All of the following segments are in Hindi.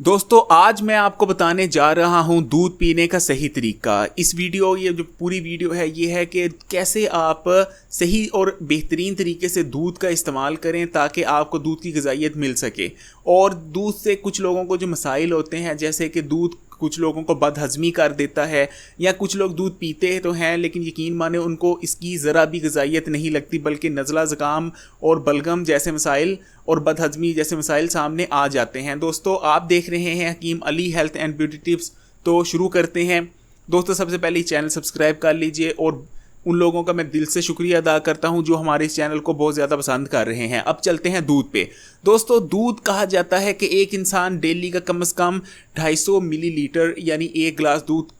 दोस्तों आज मैं आपको बताने जा रहा हूं दूध पीने का सही तरीका। ये जो पूरी वीडियो है ये है कि कैसे आप सही और बेहतरीन तरीके से दूध का इस्तेमाल करें ताकि आपको दूध की ग़िज़ाइयत मिल सके। और दूध से कुछ लोगों को जो मसाइल होते हैं, जैसे कि दूध कुछ लोगों को बदहज़मी कर देता है, या कुछ लोग दूध पीते तो हैं लेकिन यकीन माने उनको इसकी ज़रा भी ग़िज़ाइयत नहीं लगती, बल्कि नज़ला ज़ुकाम और बलगम जैसे मसाइल और बदहज़मी जैसे मसाइल सामने आ जाते हैं। दोस्तों आप देख रहे हैं Hakim Ali health and beauty tips. तो शुरू करते हैं। दोस्तों सबसे पहले चैनल सब्सक्राइब कर लीजिए, और उन लोगों का मैं दिल से शुक्रिया अदा करता हूं जो हमारे इस चैनल को बहुत ज़्यादा पसंद कर रहे हैं। अब चलते हैं दूध पे। दोस्तों दूध कहा जाता है कि एक इंसान डेली का कम से कम 250 मिलीलीटर यानी 1 गिलास दूध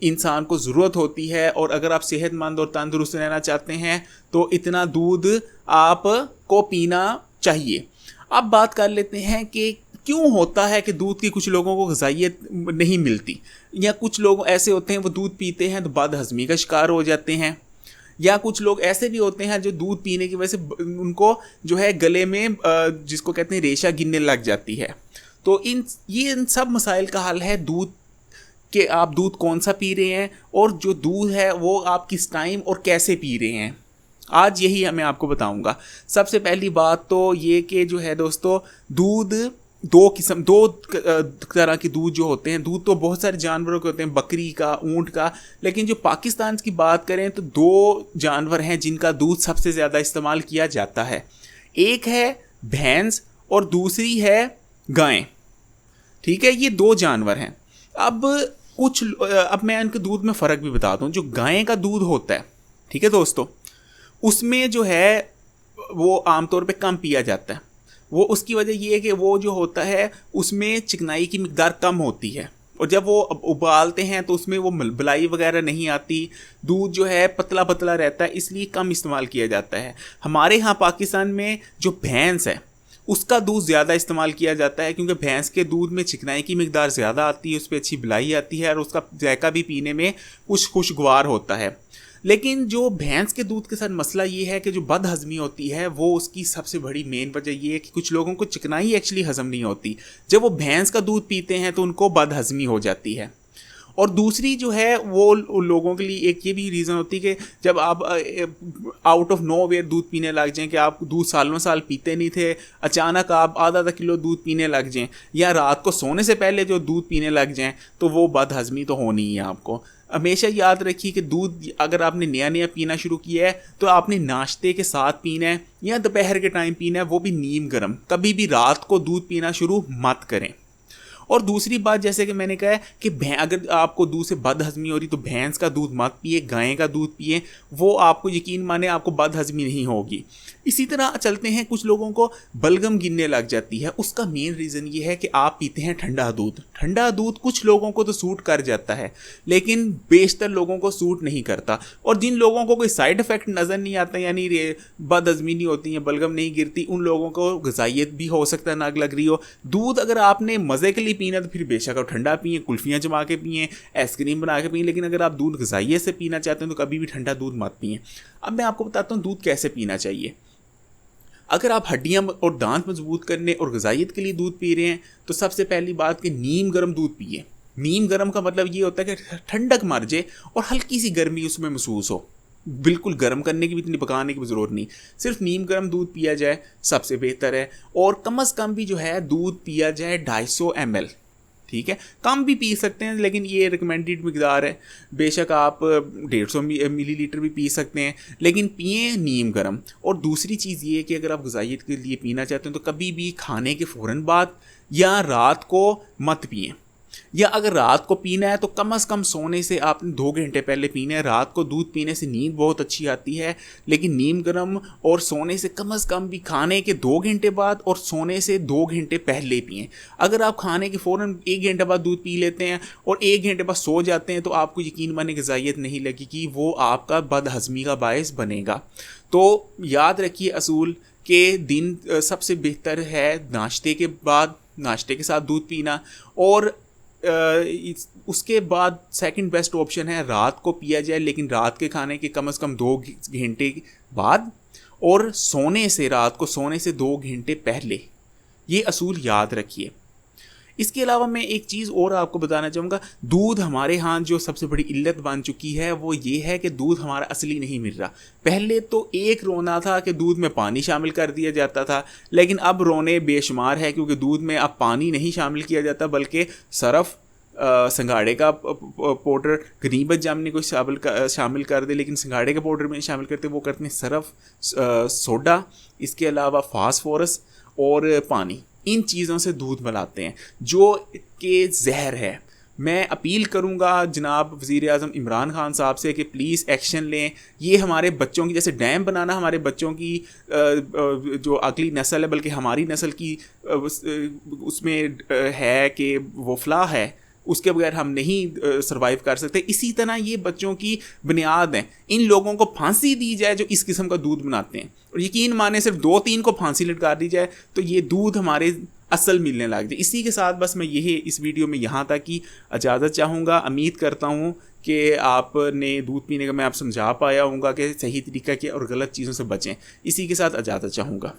इंसान को ज़रूरत होती है। और अगर आप सेहतमंद और तंदुरुस्त रहना चाहते हैं तो इतना दूध आपको पीना चाहिए। अब बात कर लेते हैं कि क्यों होता है कि दूध की कुछ लोगों को ग़िज़ाइयत नहीं मिलती, या कुछ लोग ऐसे होते हैं वो दूध पीते हैं तो बदहज़मी का शिकार हो जाते हैं, या कुछ लोग ऐसे भी होते हैं जो दूध पीने की वजह से उनको जो है गले में जिसको कहते हैं रेशा गिरने लग जाती है। तो इन सब मसाइल का हल है दूध के आप दूध कौन सा पी रहे हैं, और जो दूध है वो आप किस टाइम और कैसे पी रहे हैं। आज यही मैं आपको बताऊंगा। सबसे पहली बात तो ये कि जो है दोस्तों, दूध दो तरह के दूध जो होते हैं। दूध तो बहुत सारे जानवरों के होते हैं, बकरी का, ऊंट का, लेकिन जो पाकिस्तान की बात करें तो 2 जानवर हैं जिनका दूध सबसे ज़्यादा इस्तेमाल किया जाता है। एक है भैंस और दूसरी है गाय। ठीक है, ये 2 जानवर हैं। अब मैं इनके दूध में फ़र्क भी बता दूं। जो गाय का दूध होता है, ठीक है दोस्तों, उसमें जो है वो आमतौर पे कम पिया जाता है। वो उसकी वजह ये है कि वो जो होता है उसमें चिकनाई की मिकदार कम होती है, और जब वो उबालते हैं तो उसमें वो मलाई वगैरह नहीं आती। दूध जो है पतला पतला रहता है, इसलिए कम इस्तेमाल किया जाता है। हमारे यहाँ पाकिस्तान में जो भैंस है उसका दूध ज़्यादा इस्तेमाल किया जाता है, क्योंकि भैंस के दूध में चिकनाई की मिकदार ज़्यादा आती है, उस पर अच्छी मलाई आती है, और उसका जायका भी पीने में कुछ खुशगवार होता है। लेकिन जो भैंस के दूध के साथ मसला ये है कि जो बदहज़मी होती है वो उसकी सबसे बड़ी मेन वजह ये है कि कुछ लोगों को चिकनाई एक्चुअली हज़म नहीं होती। जब वो भैंस का दूध पीते हैं तो उनको बदहज़मी हो जाती है। और दूसरी जो है वो उन लोगों के लिए एक ये भी रीज़न होती है कि जब आप आउट ऑफ नो वेयर दूध पीने लग जाएं, कि आप दूध सालों साल पीते नहीं थे, अचानक आप आधा आधा किलो दूध पीने लग जाएं, या रात को सोने से पहले जो दूध पीने लग जाएं, तो वो बदहज़मी तो होनी ही है आपको। हमेशा याद रखिए कि दूध अगर आपने नया नया पीना शुरू किया है तो आपने नाश्ते के साथ पीना है या दोपहर के टाइम पीना है, वो भी नीम गर्म। कभी भी रात को दूध पीना शुरू मत करें। और दूसरी बात, जैसे कि मैंने कहा है कि अगर आपको दूध से बदहज़मी हो रही तो भैंस का दूध मत पिए, गाय का दूध पिए। वो आपको यकीन माने आपको बदहज़मी नहीं होगी। इसी तरह चलते हैं, कुछ लोगों को बलगम गिरने लग जाती है। उसका मेन रीज़न ये है कि आप पीते हैं ठंडा दूध। ठंडा दूध कुछ लोगों को तो सूट कर जाता है, लेकिन बेशतर लोगों को सूट नहीं करता। और जिन लोगों को कोई साइड इफ़ेक्ट नज़र नहीं आता, यानी बदहज़मी नहीं होती है, बलगम नहीं गिरती, उन लोगों को ग़िज़ाइयत भी हो सकता है नाक लग रही हो। दूध अगर आपने मज़े के लिए पीना तो फिर बेशक आप ठंडा पिए, कुल्फ़ियाँ जमा के पिए, आइसक्रीम बना के पिए, लेकिन अगर आप दूध ग़िज़ाइयत से पीना चाहते हैं तो कभी भी ठंडा दूध मत पिए। अब मैं आपको बताता हूँ दूध कैसे पीना चाहिए। अगर आप हड्डियाँ और दांत मजबूत करने और ग़िज़ाइयत के लिए दूध पी रहे हैं तो सबसे पहली बात कि नीम गर्म दूध पिए। नीम गर्म का मतलब ये होता है कि ठंडक मर जाए और हल्की सी गर्मी उसमें महसूस हो। बिल्कुल गर्म करने की भी, इतनी पकाने की भी ज़रूरत नहीं, सिर्फ नीम गर्म दूध पिया जाए सबसे बेहतर है। और कम अज़ कम भी जो है दूध पिया जाए 250 ml। ठीक है, कम भी पी सकते हैं लेकिन ये रिकमेंडेड मिकदार है। बेशक आप 150 मिलीलीटर भी पी सकते हैं, लेकिन पिए नीम गर्म। और दूसरी चीज़ ये है कि अगर आप ग़िज़ाइयत के लिए पीना चाहते हैं तो कभी भी खाने के फ़ौरन बाद या रात को मत पिए। या अगर रात को पीना है तो कम से कम सोने से आपने 2 घंटे पहले पीना है। रात को दूध पीने से नींद बहुत अच्छी आती है, लेकिन नीम गर्म और सोने से कम भी खाने के 2 घंटे बाद और सोने से 2 घंटे पहले पिएं। अगर आप खाने के फ़ौरन 1 घंटे बाद दूध पी लेते हैं और 1 घंटे बाद सो जाते हैं तो आपको यकीन माने ग़िज़ाइयत नहीं लगेगी, वो आपका बदहज़मी का बायस बनेगा। तो याद रखिए असूल के दिन सबसे बेहतर है नाश्ते के बाद, नाश्ते के साथ दूध पीना, और उसके बाद सेकंड बेस्ट ऑप्शन है रात को पिया जाए, लेकिन रात के खाने के कम से कम 2 घंटे बाद, और रात को सोने से 2 घंटे पहले। ये असूल याद रखिए। इसके अलावा मैं एक चीज़ और आपको बताना चाहूँगा, दूध हमारे यहाँ जो सबसे बड़ी इल्लत बन चुकी है वो ये है कि दूध हमारा असली नहीं मिल रहा। पहले तो एक रोना था कि दूध में पानी शामिल कर दिया जाता था, लेकिन अब रोने बेशुमार है क्योंकि दूध में अब पानी नहीं शामिल किया जाता बल्कि सरफ, संगाड़े का पाउडर, गनीमत जामनी को शामिल कर दे, लेकिन संगाड़े के पाउडर में शामिल करते, वो करते हैं सरफ, सोडा, इसके अलावा फास्फोरस और पानी। इन चीज़ों से दूध बनाते हैं जो कि जहर है। मैं अपील करूंगा जनाब वज़ीर आज़म इमरान खान साहब से कि प्लीज़ एक्शन लें। ये हमारे बच्चों की, जैसे डैम बनाना हमारे बच्चों की जो अगली नस्ल है, बल्कि हमारी नस्ल की उसमें है कि वो फलाह है, उसके बगैर हम नहीं सरवाइव कर सकते। इसी तरह ये बच्चों की बुनियाद हैं। इन लोगों को फांसी दी जाए जो इस किस्म का दूध बनाते हैं, और यकीन माने सिर्फ 2-3 को फांसी लटका दी जाए तो ये दूध हमारे असल मिलने लग जाए। इसी के साथ बस मैं यही इस वीडियो में यहाँ तक की इजाज़त चाहूँगा। उम्मीद करता हूँ कि आपने दूध पीने का मैं आप समझा पाया हूँगा कि सही तरीका के और गलत चीज़ों से बचें। इसी के साथ इजाज़त चाहूँगा।